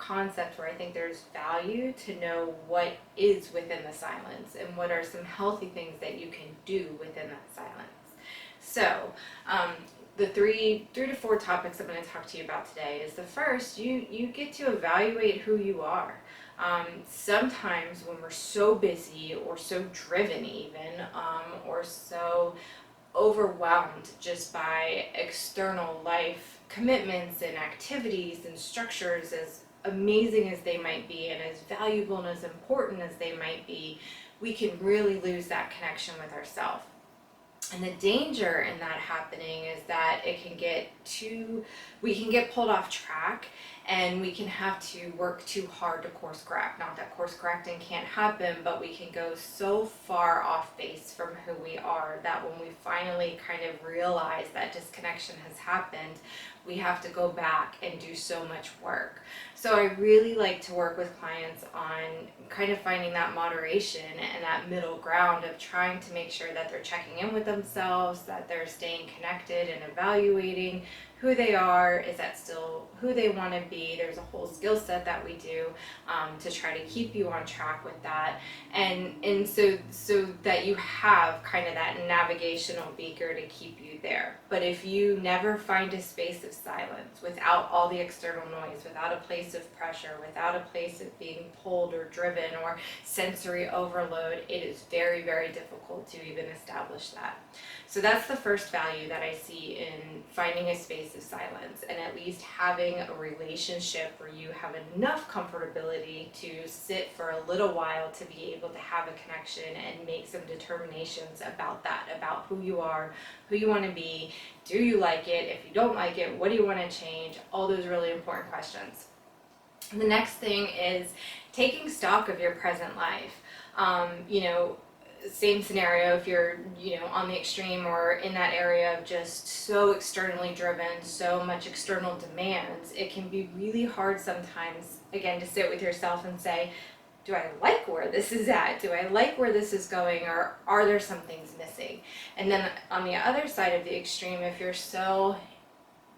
concepts where I think there's value to know what is within the silence and what are some healthy things that you can do within that silence. So, the three to four topics I'm going to talk to you about today is the first, you get to evaluate who you are. Sometimes when we're so busy or so driven even, or so overwhelmed just by external life commitments and activities and structures, as amazing as they might be and as valuable and as important as they might be, we can really lose that connection with ourselves. And the danger in that happening is that we can get pulled off track, and we can have to work too hard to course correct. Not that course correcting can't happen, but we can go so far off base from who we are that when we finally kind of realize that disconnection has happened, we have to go back and do so much work. So I really like to work with clients on kind of finding that moderation and that middle ground of trying to make sure that they're checking in with themselves, that they're staying connected and evaluating who they are. Is that still who they want to be? There's a whole skill set that we do to try to keep you on track with that, and so that you have kind of that navigational beaker to keep you there. But if you never find a space of silence without all the external noise, without a place of pressure, without a place of being pulled or driven or sensory overload, it is very, very difficult to even establish that. So that's the first value that I see in finding a space of silence, and at least having a relationship where you have enough comfortability to sit for a little while to be able to have a connection and make some determinations about that, about who you are, who you want to be. Do you like it? If you don't like it, what do you want to change? All those really important questions. The next thing is taking stock of your present life. Same scenario, if you're on the extreme or in that area of just so externally driven, so much external demands, it can be really hard sometimes, again, to sit with yourself and say, do I like where this is at? Do I like where this is going, or are there some things missing? And then on the other side of the extreme, if you're so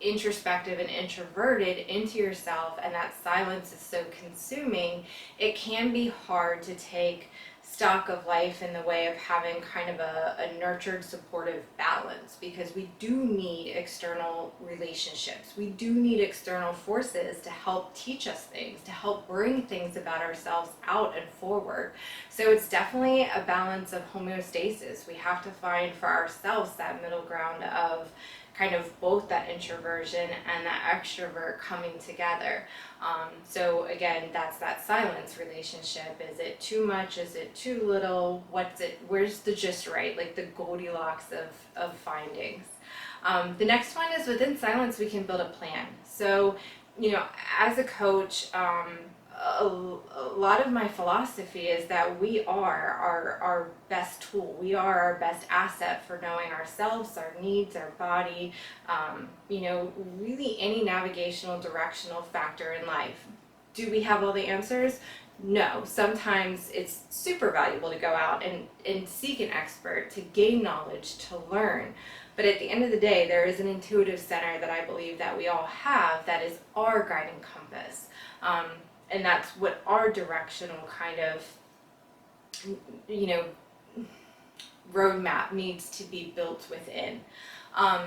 introspective and introverted into yourself and that silence is so consuming, it can be hard to take stock of life in the way of having kind of a nurtured, supportive balance, because we do need external relationships. We do need external forces to help teach us things, to help bring things about ourselves out and forward. So it's definitely a balance of homeostasis. We have to find for ourselves that middle ground of kind of both that introversion and that extrovert coming together. So again, that's that silence relationship. Is it too much? Is it too little? Where's the just right? Like the Goldilocks of findings. The next one is within silence, we can build a plan. So, as a coach, a lot of my philosophy is that we are our best tool. We are our best asset for knowing ourselves, our needs, our body, really any navigational, directional factor in life. Do we have all the answers? No. Sometimes it's super valuable to go out and seek an expert, to gain knowledge, to learn. But at the end of the day, there is an intuitive center that I believe that we all have that is our guiding compass. And that's what our directional kind of, roadmap needs to be built within.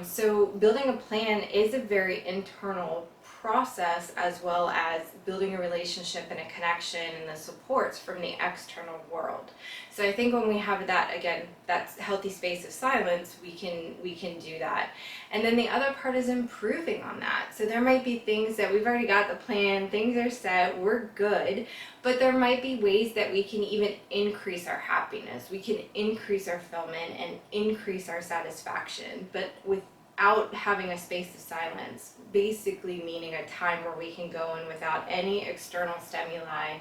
So building a plan is a very internal process, as well as building a relationship and a connection and the supports from the external world. So I think when we have that, again, that healthy space of silence, we can do that. And then the other part is improving on that. So there might be things that we've already got the plan, things are set, we're good, but there might be ways that we can even increase our happiness, we can increase our fulfillment and increase our satisfaction, but without having a space of silence, basically meaning a time where we can go in without any external stimuli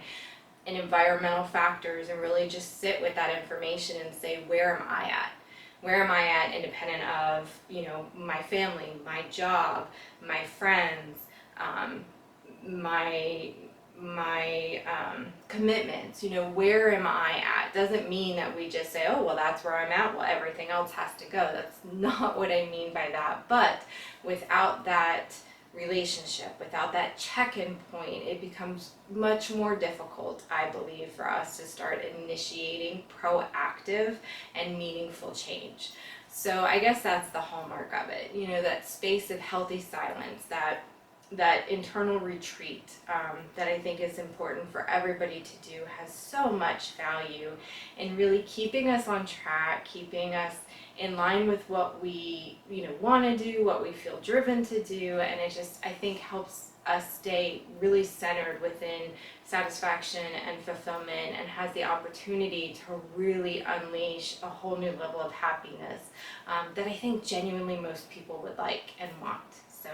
and environmental factors and really just sit with that information and say, where am I at? Where am I at, independent of, my family, my job, my friends, my commitments, where am I at? Doesn't mean that we just say, oh, well, that's where I'm at, well, everything else has to go. That's not what I mean by that. But without that relationship, without that check-in point, it becomes much more difficult, I believe, for us to start initiating proactive and meaningful change. So I guess that's the hallmark of it, that space of healthy silence, that internal retreat, that I think is important for everybody to do, has so much value in really keeping us on track, keeping us in line with what we want to do, what we feel driven to do, and it just, I think, helps us stay really centered within satisfaction and fulfillment, and has the opportunity to really unleash a whole new level of happiness that I think genuinely most people would like and want. So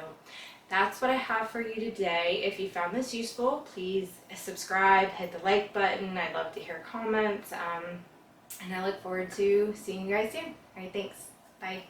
that's what I have for you today. If you found this useful, please subscribe, hit the like button. I'd love to hear comments. And I look forward to seeing you guys soon. All right, thanks. Bye.